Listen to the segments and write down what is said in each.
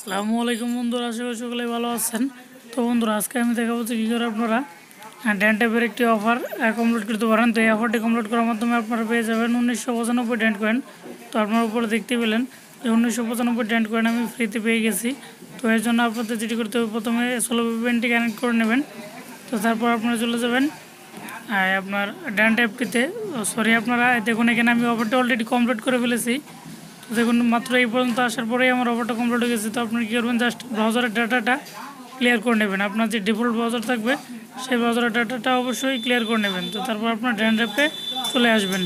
আসসালামু আলাইকুম বন্ধুরা, আশা করি সকলেই ভালো আছেন। তো বন্ধুরা, আজকে আমি দেখাবো যে কী করে আপনারা ড্যান ট্যাপের একটি অফার কমপ্লিট করতে পারেন। তো এই অফারটি কমপ্লিট করার মাধ্যমে আপনারা পেয়ে যাবেন 1995 ড্যান কয়েন। তো আপনার উপরে দেখতে পেলেন যে 1995 ড্যান কয়েন আমি ফ্রিতে পেয়ে গেছি। তো এর জন্য আপনাদের যেটি করতে হবে, প্রথমে সোলো পেমেন্টটি কানেক্ট করে নেবেন। তো তারপর আপনারা চলে যাবেন আপনার ড্যান ট্যাপটিতে। আপনারা দেখুন, এখানে আমি অফারটি অলরেডি কমপ্লিট করে ফেলেছি। তো দেখুন, মাত্র এই পর্যন্ত আসার পরেই আমার অফারটা কমপ্লিট হয়ে গেছে। তো আপনারা কী করবেন, জাস্ট ব্রাউজারের ডাটাটা ক্লিয়ার করে নেবেন। আপনার যে ডিফল্ট ব্রাউজার থাকবে সেই ব্রাউজারের ডাটাটা অবশ্যই ক্লিয়ার করে নেবেন। তো তারপর আপনার ড্যান ট্যাপে চলে আসবেন।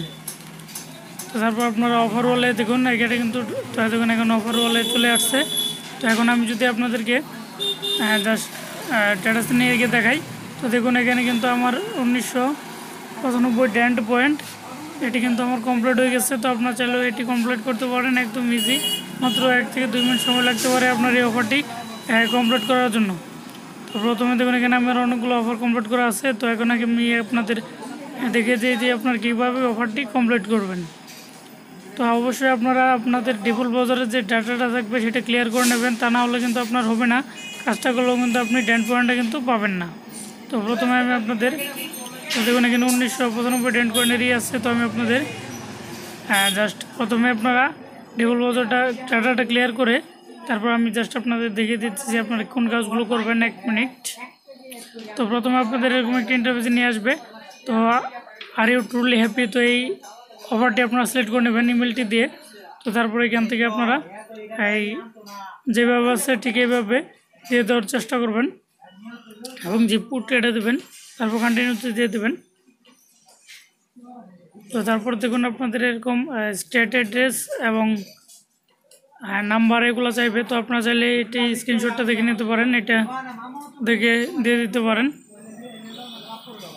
তো তারপর আপনারা অফার ওয়ালে দেখুন, এখানে কিন্তু দেখুন এখন অফার ওয়ালে চলে আসছে। তো এখন আমি যদি আপনাদেরকে জাস্ট স্ট্যাটাস নিয়ে গিয়ে দেখাই, তো দেখুন এখানে কিন্তু আমার 1995 ড্যান্ড পয়েন্ট এটি কিন্তু আমার কমপ্লিট হয়ে গেছে। তো আপনার চাইলেও এটি কমপ্লিট করতে পারেন, একদম ইজি। মাত্র 1 থেকে 2 মিনিট সময় লাগতে পারে আপনার এই অফারটি কমপ্লিট করার জন্য। তো প্রথমে দেখুন এখানে আমার অনেকগুলো অফার কমপ্লিট করা আছে। তো এখন আমি আপনাদের দেখে দিই যে আপনার কীভাবে অফারটি কমপ্লিট করবেন। তো অবশ্যই আপনারা আপনাদের ডিফল্ট ব্রাউজারের যে ডাটাটা থাকবে সেটা ক্লিয়ার করে নেবেন, তা না হলে কিন্তু আপনার হবে না। কাজটা করলেও কিন্তু আপনি ড্যান পয়েন্টটা কিন্তু পাবেন না। তো প্রথমে আমি আপনাদের দেখুন এখানে 1995 ড্যান কয়েনেরই আছে। তো আমি আপনাদের জাস্ট প্রথমে আপনারা ডিফল্ট ব্রাউজারটা ডাটাটা ক্লিয়ার করে তারপর আমি জাস্ট আপনাদের দেখিয়ে দিচ্ছি যে আপনারা কোন কাজগুলো করবেন। 1 মিনিট। তো প্রথমে আপনাদের এরকম একটা ইন্টারভিউ নিয়ে আসবে। তো আর ইউ ট্রুলি হ্যাপি, তো এই অফারটি আপনারা সিলেক্ট করে নেবেন ইমেলটি দিয়ে। তো তারপরে এখান থেকে আপনারা এই যেভাবে আছে ঠিক এইভাবে দিয়ে দেওয়ার চেষ্টা করবেন এবং যে পুট এটা দেবেন, তারপর কন্টিনিউতে দিয়ে দেবেন। তো তারপর দেখুন আপনাদের এরকম স্টেট অ্যাড্রেস এবং নাম্বার এগুলো চাইবে। তো আপনারা চাইলে এটি স্ক্রিনশটটা দেখে নিতে পারেন, এটা দেখে দিয়ে দিতে পারেন।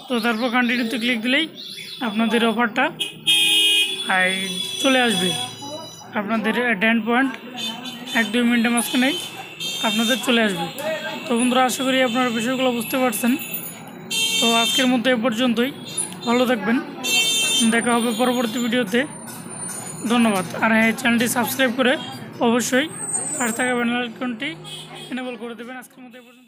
তো তারপর কন্টিনিউতে ক্লিক দিলেই আপনাদের অফারটা চলে আসবে। আপনাদের ড্যান পয়েন্ট 1-2 মিনিটের মাঝখানেই আপনাদের চলে আসবে। তো বন্ধুরা, আশা করি আপনারা বিষয়গুলো বুঝতে পারছেন। তো আজকের মতো এ পর্যন্তই। ভালো থাকবেন, দেখা হবে পরবর্তী ভিডিওতে। ধন্যবাদ। আর চ্যানেলটি সাবস্ক্রাইব করে অবশ্যই পাশে থাকা বেল আইকনটি এনেবল করে দেবেন। আজকের মতো এ পর্যন্ত।